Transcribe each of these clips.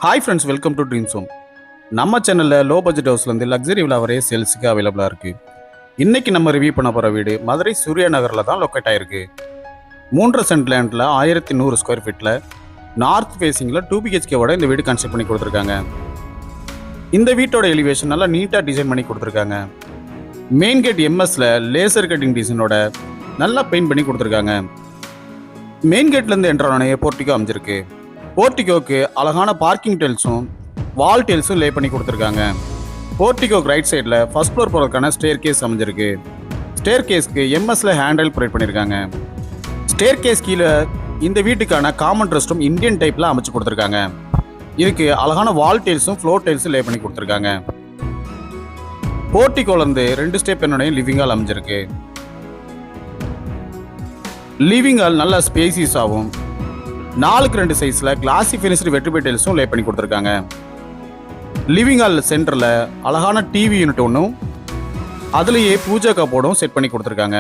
Hi friends, welcome to dreams home. நம்ம சேனலில் low budget ஹவுஸ்லேருந்து luxury விழா வரைய சேல்ஸுக்கு அவைலபிளாக இருக்குது. இன்றைக்கி நம்ம ரிவ்யூ பண்ண போகிற வீடு மதுரை சூர்யா நகரில் தான் லொக்கேட் ஆகிருக்கு. 3 சென்ட் லேண்டில் 1100 ஸ்கொயர் ஃபீட்டில் நார்த் ஃபேஸிங்கில் 2 BHKவோட இந்த வீடு கன்ஸ்ட்ரக்ட் பண்ணி கொடுத்துருக்காங்க. இந்த வீட்டோட எலிவேஷன் நல்லா நீட்டாக டிசைன் பண்ணி கொடுத்துருக்காங்க. மெயின் கேட் எம்எஸ்ல லேசர் கட்டிங் டிசைனோட நல்லா பெயிண்ட் பண்ணி கொடுத்துருக்காங்க. மெயின் கேட்லேருந்து என்ட்ரானே போர்ட்டிகோ அமைஞ்சிருக்கு. போர்ட்டிகோக்கு அழகான பார்க்கிங் டெல்ஸும் வால் டெல்ஸும் லே பண்ணி கொடுத்துருக்காங்க. போர்ட்டிகோக்கு ரைட் சைடில் ஃபர்ஸ்ட் ஃப்ளோர் போகிறதுக்கான ஸ்டேர் கேஸ் அமைஞ்சிருக்கு. ஸ்டேர் கேஸ்க்கு எம்எஸ்ல ஹேண்டில் ப்ரொவைட் பண்ணியிருக்காங்க. ஸ்டேர் கேஸ் கீழே இந்த வீட்டுக்கான காமன் ரெஸ்ட் ரூம் இந்தியன் டைப்பில் அமைச்சு கொடுத்துருக்காங்க. இதுக்கு அழகான வால் டெல்ஸும் ஃப்ளோர் டெல்ஸும் லே பண்ணி கொடுத்துருக்காங்க. போர்ட்டிகோலேருந்து 2 ஸ்டெப் என்னுடைய லிவிங் ஹால் அமைஞ்சிருக்கு. லிவிங் ஹால் நல்லா ஸ்பேசியஸாகவும் 4x2 சைஸில் கிளாசி ஃபினிஷ்டு வெட்ரிபை டைல்ஸும் லே பண்ணி கொடுத்துருக்காங்க. லிவிங் ஹால் சென்டரில் அழகான டிவி யூனிட் ஒன்றும் அதுலேயே பூஜா கப்போர்டும் செட் பண்ணி கொடுத்துருக்காங்க.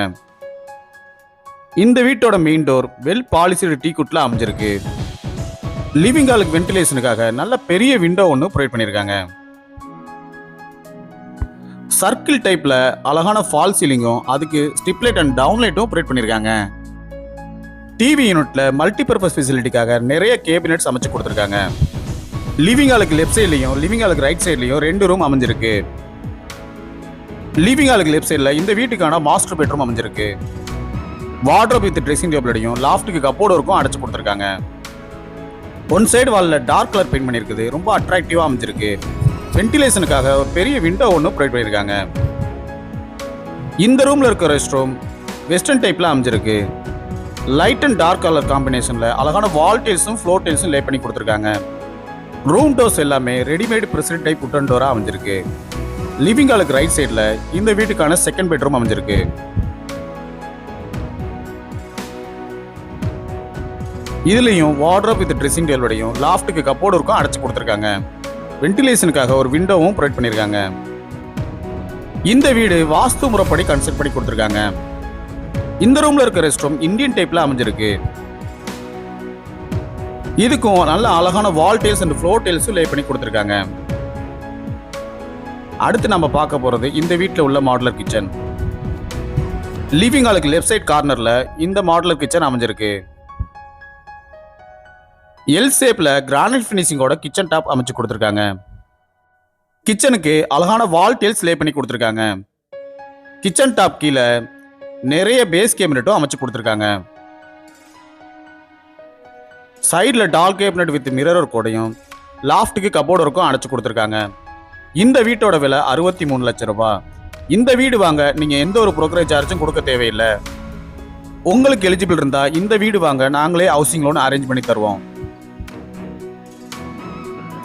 இந்த வீட்டோட மெயின் டோர் வெல் பாலிசிடு டீக்குட்டில் அமைஞ்சிருக்கு. லிவிங் ஹாலுக்கு வென்டிலேஷனுக்காக நல்ல பெரிய விண்டோ ஒன்று ப்ரொவைட் பண்ணியிருக்காங்க. சர்க்கிள் டைப்பில் அழகான ஃபால் சீலிங்கும் அதுக்கு ஸ்டிப் லைட் அண்ட் டவுன் லைட்டும் ப்ரொவைட் பண்ணியிருக்காங்க. டிவி யூனிட்ல மல்டிபர்பஸ் ஃபெசிலிட்டிக்காக நிறைய கேபினெட்ஸ் அமைச்சு கொடுத்துருக்காங்க. லிவிங் ஹாலுக்கு லெஃப்ட் சைட்லையும் லிவிங் ஹாலுக்கு ரைட் சைட்லையும் 2 ரூம் அமைஞ்சிருக்கு. லிவிங் ஹாலுக்கு லெஃப்ட் சைடில் இந்த வீட்டுக்கான மாஸ்டர் பெட்ரூம் அமைஞ்சிருக்கு. வார்ட்ரோப் வித் ட்ரெஸ்ஸிங் டேபிளோடையும் லாஃப்ட்டுக்கு கப்போர்டு இருக்கும் அடைச்சு கொடுத்துருக்காங்க. ஒன் சைடு வாலில் டார்க் கலர் பெயிண்ட் பண்ணியிருக்குது, ரொம்ப அட்ராக்டிவாக அமைஞ்சிருக்கு. வென்டிலேஷனுக்காக ஒரு பெரிய விண்டோ ஒன்று ப்ரொவைட் பண்ணியிருக்காங்க. இந்த ரூமில் இருக்க ரெஸ்ட் ரூம் வெஸ்டர்ன் டைப்பில் அமைஞ்சிருக்கு. லைட் அண்ட் டார்க் கலர் காம்பினேஷனில் அழகான வால் டெல்ஸும் ஃப்ளோர் டெல்ஸும் லே பண்ணி கொடுத்துருக்காங்க. ரூம் டோர்ஸ் எல்லாமே ரெடிமேட் பிரசிடென்ட் டைப் உட்டன் டோராக அமைஞ்சிருக்கு. லிவிங் ஹாலுக்கு ரைட் சைடில் இந்த வீட்டுக்கான செகண்ட் பெட்ரூம் அமைஞ்சிருக்கு. இதுலேயும் வார்ட்ரோப் வித் ட்ரெஸ்ஸிங் டேபிளோடையும் லாஃப்ட்டுக்கு கப்போர்டு இருக்கும் அடைச்சு கொடுத்துருக்காங்க. வென்டிலேஷனுக்காக ஒரு விண்டோவும் ப்ரொவைட் பண்ணியிருக்காங்க. இந்த வீடு வாஸ்து முறைப்படி கன்ஸ்ட்ரக்ட் பண்ணி கொடுத்துருக்காங்க. இந்த ரூம்ல இருக்க ரெஸ்ட் ரூம் இந்தியன் டைப்ல அமைஞ்சிருக்கு. இதுக்கும் நல்ல அழகான வால் டைல்ஸ் அண்ட் ஃப்ளோர் டைல்ஸும் லே பண்ணி கொடுத்துருக்காங்க. அடுத்து நம்ம பார்க்க போறது இந்த வீட்டில் உள்ள மாடுலர் கிச்சன். லிவிங் ஹாலுக்கு லெஃப்ட் சைட் கார்னர்ல இந்த மாடுலர் கிச்சன் அமைஞ்சிருக்கு. எல் ஷேப்ல கிரானைட் ஃபினிஷிங்கோட கிச்சன் டாப் அமைச்சு கொடுத்துருக்காங்க. கிச்சனுக்கு அழகான வால் டைல்ஸ் லே பண்ணி கொடுத்துருக்காங்க. கிச்சன் டாப் கீழே நிறைய பேஸ் கேபினட்டும் அமைச்சு கொடுத்துருக்காங்க. சைடில் டால் கேபினட் வித் மிரர் கூடையும் லாஃப்ட்டுக்கு கப்போர்டு இருக்கும் அடைச்சு கொடுத்துருக்காங்க. இந்த வீட்டோட விலை 63 லட்சம் ரூபாய். இந்த வீடு வாங்க நீங்கள் எந்த ஒரு புரோக்கரேஜ் சார்ஜும் கொடுக்க தேவையில்லை. உங்களுக்கு எலிஜிபிள் இருந்தால் இந்த வீடு வாங்க நாங்களே ஹவுசிங் லோன் அரேஞ்ச் பண்ணி தருவோம்.